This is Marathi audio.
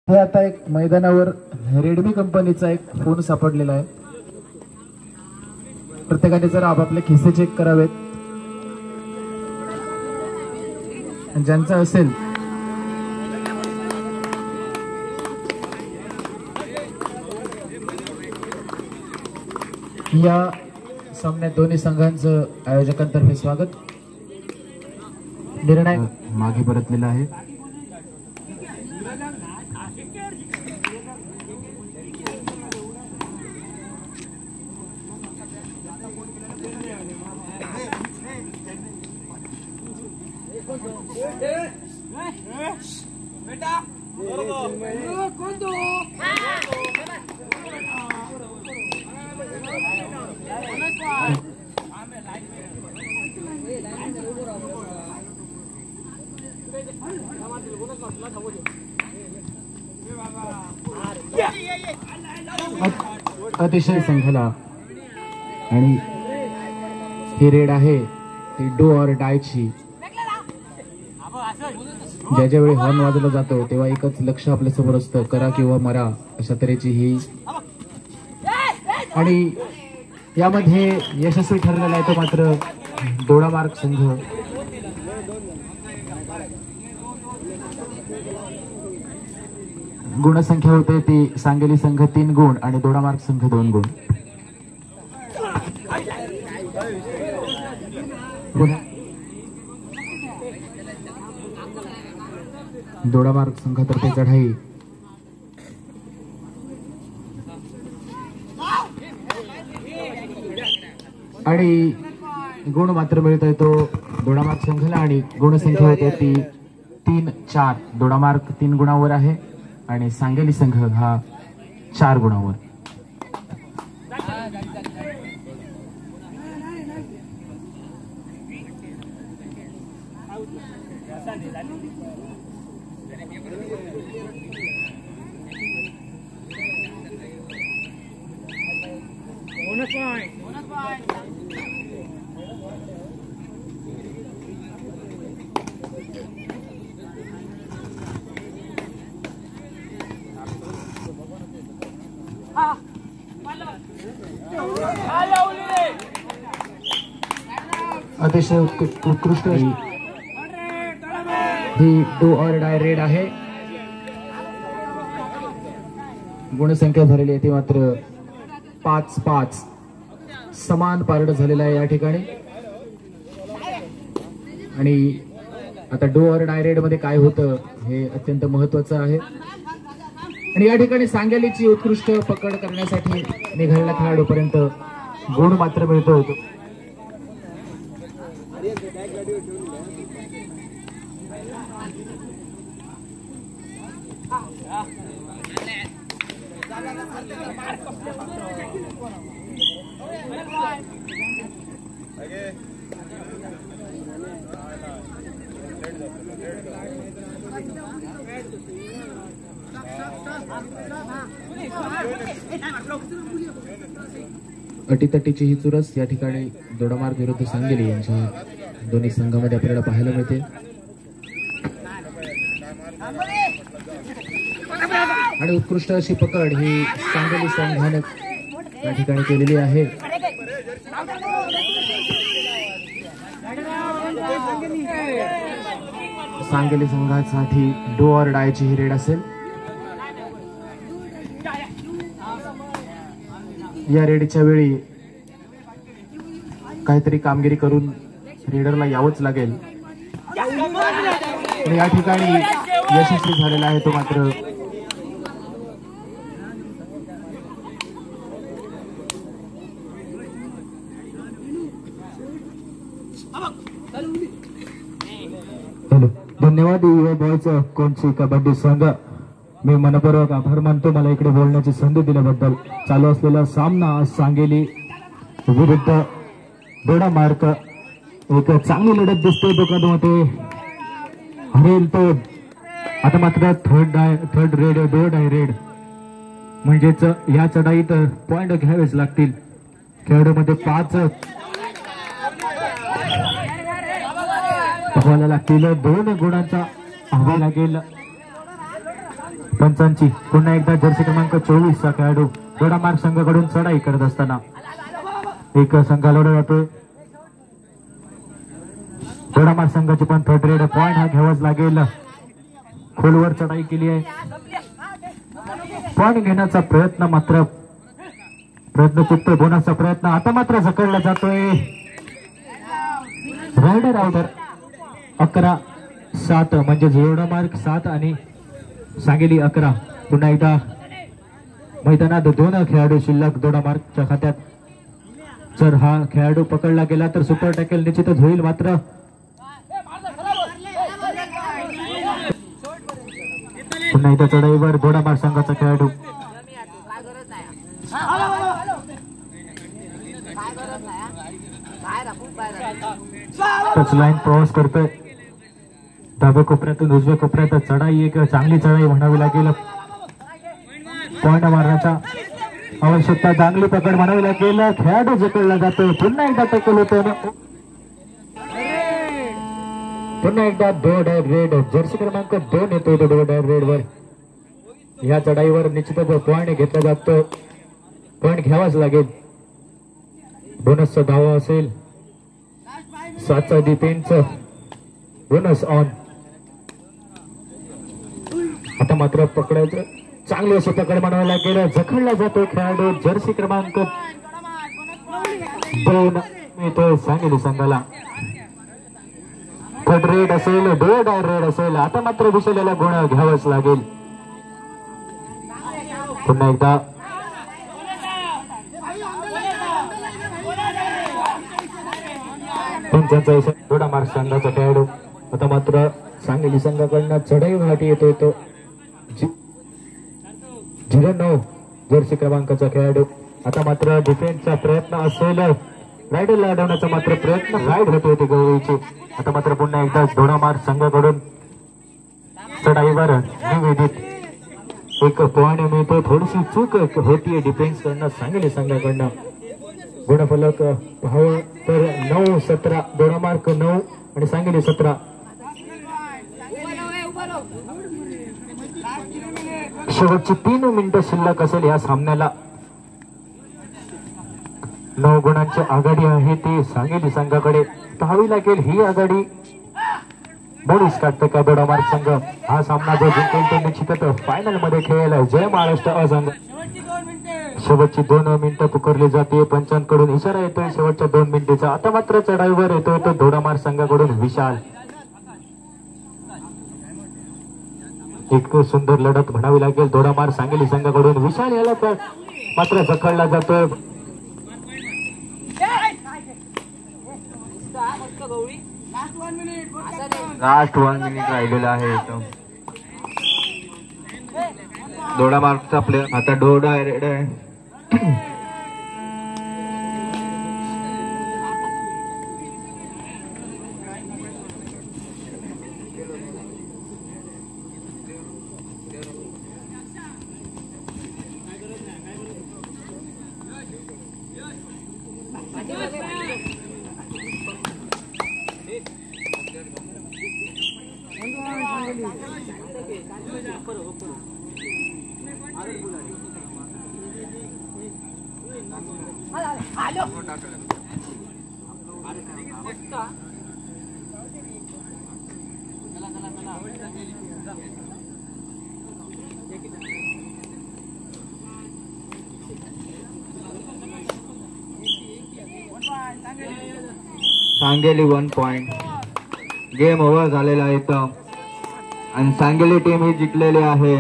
हे आता एक मैदानावर रेडमी कंपनीचा एक फोन सापडलेला आहे। प्रत्येकाने जर आपापले खिसे चेक करावेत, ज्यांचा असेल या सामन्यात दोन्ही संघांचं आयोजकांतर्फे स्वागत। निर्णय मागे परतलेला आहे। अतिशय संघाला आणि ही रेड आहे ती डू ऑर डायची। ज्या वेळी हॉर्न वाजवला जातो तेव्हा एकच लक्ष आपल्या समोर असतं, करा किंवा मरा अशा तऱ्हेची ही, आणि यामध्ये यशस्वी ठरलेला आहे तो मात्र दोडामार्ग संघ। गुणसंख्या होते ती सांगली संघ 3 गुण आणि दोडामार्ग संघ 2 गुण। दोडामार्ग संघातर्फे चढाई आणि गुण मात्र मिळतोय तो दोडामार्ग संघाला आणि गुणसंख्या होते ती 3-4। दोडामार्ग 3 गुणावर आहे आणि सांगली संघ हा 4 गुणावर। अतिशय उत्कृष्ट ही डू ऑर डाय रेड आहे। गुणसंख्या झालेली आहे ती मात्र 5-5, समान पारड झालेला आहे या ठिकाणी। आणि आता डू ऑर डाय रेड मध्ये काय होतं हे अत्यंत महत्वाचं आहे। आणि या ठिकाणी सांगलीची उत्कृष्ट पकड करण्यासाठी निघालेल्या खेळाडूपर्यंत गुण मात्र मिळतो। अटीतटीची ही चुरस या ठिकाणी दोडामार्ग विरुद्ध सांगली यांच्या दोन्ही संघामध्ये आपल्याला पाहायला मिळते। आणि उत्कृष्ट अशी पकड ही सांगली संघाने या ठिकाणी केलेली आहे। सांगली संघासाठी डू ऑर डायची ही रेड असेल। या रेडच्या वेळी काहीतरी कामगिरी करून रेडरला यावंच लागेल। या ठिकाणी यशस्वी झालेला आहे तो मात्र धन्यवाद युवा बॉयज कोणची कबड्डी संघ। मी मनपूर्वक आभार मानतो मला इकडे बोलण्याची संधी दिल्याबद्दल। चालू असलेला सामना सांगली विरुद्ध दोडामार्ग, एक चांगली लढत दिसते दोघांमध्ये। हरेल तो आता मात्र third red do or die red म्हणजेच या चढाईत पॉइंट घ्यावेच लागतील। खेळाडूमध्ये 5 अहवाला लागतील, 2 गुणांचा अहवाल लागेल पंचांची पुन्हा एकदा जर्सी क्रमांक 24 चा खेळाडू दोडामार्ग संघाकडून चढाई करत असताना एक संघाला जातोय. दोडामार्ग संघाची पण थर्ड रेड पॉइंट हा घ्यावाच लागेल. खोलवर चढाई केली आहे. पॉइंट घेण्याचा प्रयत्न चुकतोय. बोनसचा प्रयत्न आता मात्र झकडला जातोय. रायडर 11-7 म्हणजे दोडामार्ग 7 आणि सांगली 11. पुन्हा एकदा मैदानात 2 खेळाडू शिल्लक दोडामार्गच्या खात्यात. जर हा खेळाडू पकडला गेला तर सुपर टॅकल निश्चितच होईल. मात्र पुन्हा एकदा चढाईवर दोडामार्ग संघाचा खेळाडू टच लाईन क्रॉस करतोय. डाव्या कोपऱ्यातून उजव्या कोपऱ्यात चढाई एक चांगली चढाई म्हणावी लागेल. पॉइंट मारण्याचा आवश्यकता चांगली पकड म्हणावी लागेल. खेळाडू जकडला जातो. पुन्हा एकदा टॅकल होतो. पुन्हा एकदा रेड जर्सी क्रमांक 2 येतोय रेड वर. या चढाईवर निश्चितच पॉइंट घेतला जातो. पॉइंट घ्यावाच लागेल. बोनसचा धावा असेल. 7चा डिफेन्स बोनस ऑन. आता मात्र पकडायचं चांगली अशी पकड म्हणावं लागेल. जखडला जातो खेळाडू जर्सी क्रमांक 2 मिळतोय सांगली संघाला. थर्ड रेड असेल रेड असेल. आता मात्र विषयाला गुण घ्यावाच लागेल. पुन्हा एकदा पंचांचा दोडामार्ग संघाचा खेळाडू. आता मात्र सांगली संघाकडनं चढाई वाटी येतोय तो 09 जर्सी क्रमांकाचा खेळाडू. आता मात्र डिफेन्सचा प्रयत्न असेल. रायडरला अडवण्याचा मात्र प्रयत्न राईड होत होते गवळीचे. आता मात्र पुन्हा एकदा दोडामार्ग संघाकडून चढाईवर निवेदित एक पॉइंट मिळतो. थोडीशी चूक होतीये डिफेन्स कडनं सांगली संघाकडनं. गुणफलक पाहावं तर 9-17 दोडामार्ग 9 आणि सांगली 17. शेवटची 3 मिनिटं शिल्लक असेल या सामन्याला. 9 गुणांची आघाडी आहे ती सांगली संघाकडे. पाहावी लागेल ही आघाडी मोडीस काढतं का दोडामार्ग संघ. हा सामना जो जिंकेल तो निश्चितच फायनल मध्ये खेळेल जय महाराष्ट्र असंघ. शेवटची 2 मिनिटं पुकारली जाते. पंचांकडून इशारा येतोय शेवटच्या 2 मिनिटाचा. आता मात्र चढाईवर येतोय तो दोडामार्ग संघाकडून विशाल. एक सुंदर लढत म्हणावी लागेल दोडामार्ग सांगली संघाकडून. विशाल याला तर मात्र जखडला जातोय. लास्ट 1 मिनिट राहिलेला आहे. दोडामार्गचा प्लेअर आता डोडा रेड आहे. सांगली 1 पॉइंट. गेम ओव्हर झालेला आहे आणि सांगली टीम ही जिंकलेली आहे.